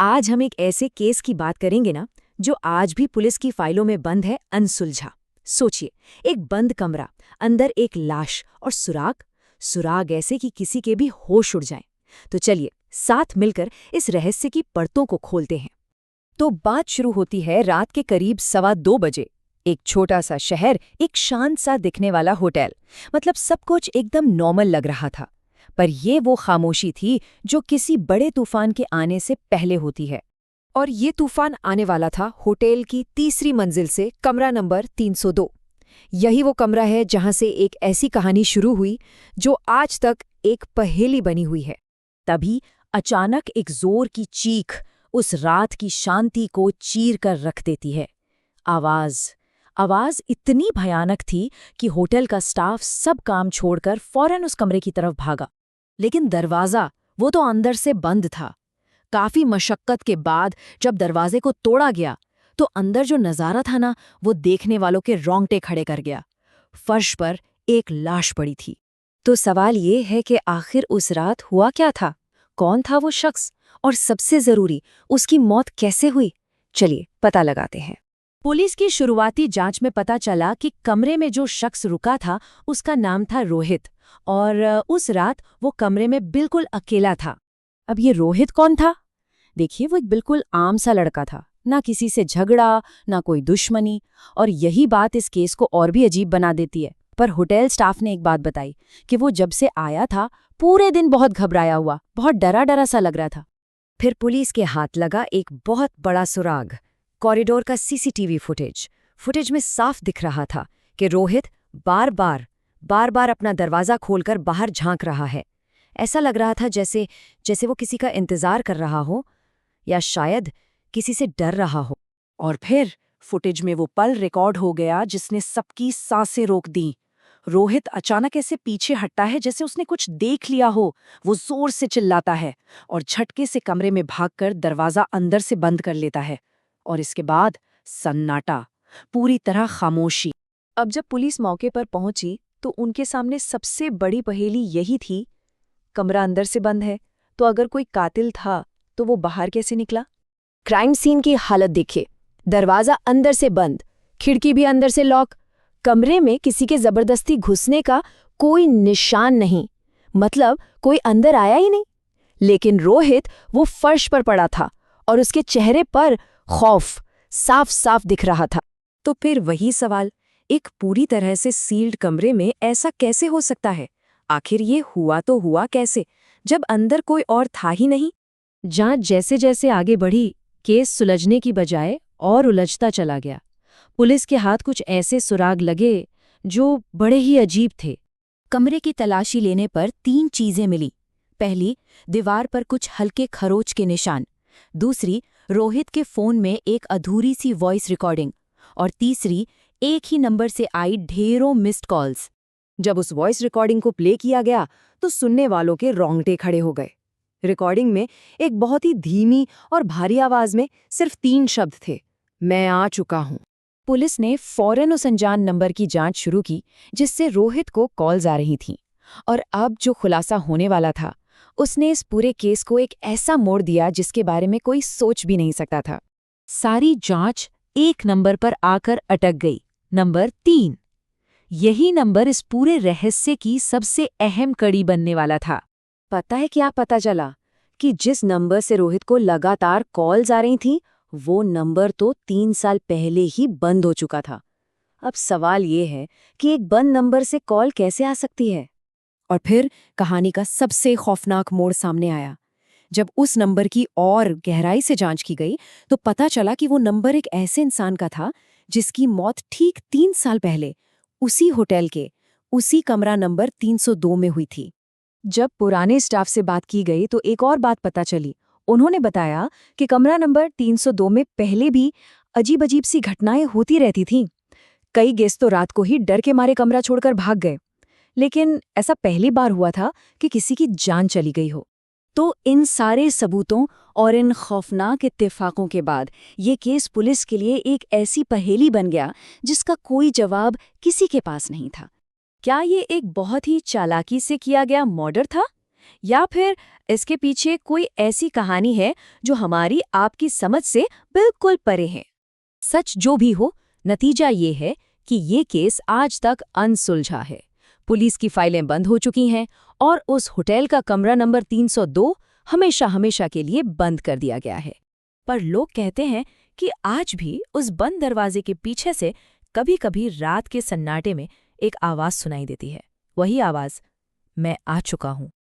आज हम एक ऐसे केस की बात करेंगे ना जो आज भी पुलिस की फाइलों में बंद है, अनसुलझा। सोचिए, एक बंद कमरा, अंदर एक लाश और सुराग सुराग ऐसे कि किसी के भी होश उड़ जाएं। तो चलिए साथ मिलकर इस रहस्य की परतों को खोलते हैं। तो बात शुरू होती है रात के करीब 2:15 बजे। एक छोटा सा शहर, एक शांत सा दिखने वाला होटल। मतलब सब कुछ एकदम नॉर्मल लग रहा था। पर ये वो खामोशी थी जो किसी बड़े तूफान के आने से पहले होती है। और ये तूफान आने वाला था होटल की तीसरी मंजिल से, कमरा नंबर 302। यही वो कमरा है जहां से एक ऐसी कहानी शुरू हुई जो आज तक एक पहेली बनी हुई है। तभी अचानक एक जोर की चीख उस रात की शांति को चीर कर रख देती है। आवाज इतनी भयानक थी कि होटल का स्टाफ सब काम छोड़कर फौरन उस कमरे की तरफ भागा। लेकिन दरवाजा, वो तो अंदर से बंद था। काफी मशक्कत के बाद जब दरवाजे को तोड़ा गया तो अंदर जो नजारा था ना, वो देखने वालों के रोंगटे खड़े कर गया। फर्श पर एक लाश पड़ी थी। तो सवाल ये है कि आखिर उस रात हुआ क्या था? कौन था वो शख्स? और सबसे जरूरी, उसकी मौत कैसे हुई? चलिए पता लगाते हैं। पुलिस की शुरुआती जांच में पता चला कि कमरे में जो शख्स रुका था उसका नाम था रोहित, और उस रात वो कमरे में बिल्कुल अकेला था। अब ये रोहित कौन था? देखिए, वो एक बिल्कुल आम सा लड़का था, ना किसी से झगड़ा, ना कोई दुश्मनी। और यही बात इस केस को और भी अजीब बना देती है। पर होटल स्टाफ ने एक बात बताई कि वो जब से आया था पूरे दिन बहुत घबराया हुआ, बहुत डरा डरा सा लग रहा था। फिर पुलिस के हाथ लगा एक बहुत बड़ा सुराग, कॉरिडोर का सीसीटीवी फुटेज में साफ दिख रहा था कि रोहित बार बार अपना दरवाजा खोलकर बाहर झांक रहा है। ऐसा लग रहा था जैसे वो किसी का इंतजार कर रहा हो, या शायद किसी से डर रहा हो। और फिर फुटेज में वो पल रिकॉर्ड हो गया जिसने सबकी सांसें रोक दी। रोहित अचानक ऐसे पीछे हटता है जैसे उसने कुछ देख लिया हो। वो जोर से चिल्लाता है और झटके से कमरे में भागकर दरवाजा अंदर से बंद कर लेता है। और इसके बाद सन्नाटा, पूरी तरह खामोशी। अब जब पुलिस मौके पर पहुंची तो उनके सामने सबसे बड़ी पहेली यही थी, कमरा अंदर से बंद है तो अगर कोई कातिल था तो वो बाहर कैसे निकला? क्राइम सीन की हालत देखिए, दरवाजा अंदर से बंद, खिड़की भी अंदर से लॉक, कमरे में किसी के जबरदस्ती घुसने का कोई निशान नहीं। मतलब कोई अंदर आया ही नहीं। लेकिन रोहित, वो फर्श पर पड़ा था और उसके चेहरे पर खौफ साफ साफ दिख रहा था। तो फिर वही सवाल, एक पूरी तरह से सील्ड कमरे में ऐसा कैसे हो सकता है? आखिर ये हुआ तो हुआ कैसे, जब अंदर कोई और था ही नहीं? जांच जैसे जैसे आगे बढ़ी, केस सुलझने की बजाय और उलझता चला गया। पुलिस के हाथ कुछ ऐसे सुराग लगे जो बड़े ही अजीब थे। कमरे की तलाशी लेने पर 3 चीजें मिली। पहली, दीवार पर कुछ हल्के खरोच के निशान। दूसरी, रोहित के फोन में एक अधूरी सी वॉइस रिकॉर्डिंग। और तीसरी, एक ही नंबर से आई ढेरों मिस्ड कॉल्स। जब उस वॉइस रिकॉर्डिंग को प्ले किया गया तो सुनने वालों के रोंगटे खड़े हो गए। रिकॉर्डिंग में एक बहुत ही धीमी और भारी आवाज में सिर्फ 3 शब्द थे, मैं आ चुका हूं। पुलिस ने फौरन उस अनजान नंबर की जांच शुरू की जिससे रोहित को कॉल्स आ रही थीं। और अब जो खुलासा होने वाला था उसने इस पूरे केस को एक ऐसा मोड़ दिया जिसके बारे में कोई सोच भी नहीं सकता था। सारी जांच एक नंबर पर आकर अटक गई, नंबर 3। यही नंबर इस पूरे रहस्य की सबसे अहम कड़ी बनने वाला था। पता है क्या पता चला? कि जिस नंबर से रोहित को लगातार कॉल्स आ रही थीं, वो नंबर तो 3 साल पहले ही बंद हो चुका था। अब सवाल ये है कि एक बंद नंबर से कॉल कैसे आ सकती है? और फिर कहानी का सबसे खौफनाक मोड़ सामने आया। जब उस नंबर की और गहराई से जांच की गई तो पता चला कि वो नंबर एक ऐसे इंसान का था जिसकी मौत ठीक 3 साल पहले उसी होटल के उसी कमरा नंबर 302 में हुई थी। जब पुराने स्टाफ से बात की गई तो एक और बात पता चली। उन्होंने बताया कि कमरा नंबर 302 में पहले भी अजीब अजीब सी घटनाएं होती रहती थीं। कई गेस्ट तो रात को ही डर के मारे कमरा छोड़कर भाग गए। लेकिन ऐसा पहली बार हुआ था कि किसी की जान चली गई हो। तो इन सारे सबूतों और इन खौफनाक इत्तेफाकों के बाद ये केस पुलिस के लिए एक ऐसी पहेली बन गया जिसका कोई जवाब किसी के पास नहीं था। क्या ये एक बहुत ही चालाकी से किया गया मर्डर था, या फिर इसके पीछे कोई ऐसी कहानी है जो हमारी आपकी समझ से बिल्कुल परे है। सच जो भी हो, नतीजा ये है कि ये केस आज तक अनसुलझा है। पुलिस की फाइलें बंद हो चुकी हैं और उस होटल का कमरा नंबर 302 हमेशा हमेशा के लिए बंद कर दिया गया है। पर लोग कहते हैं कि आज भी उस बंद दरवाजे के पीछे से कभी-कभी रात के सन्नाटे में एक आवाज सुनाई देती है। वही आवाज, मैं आ चुका हूं।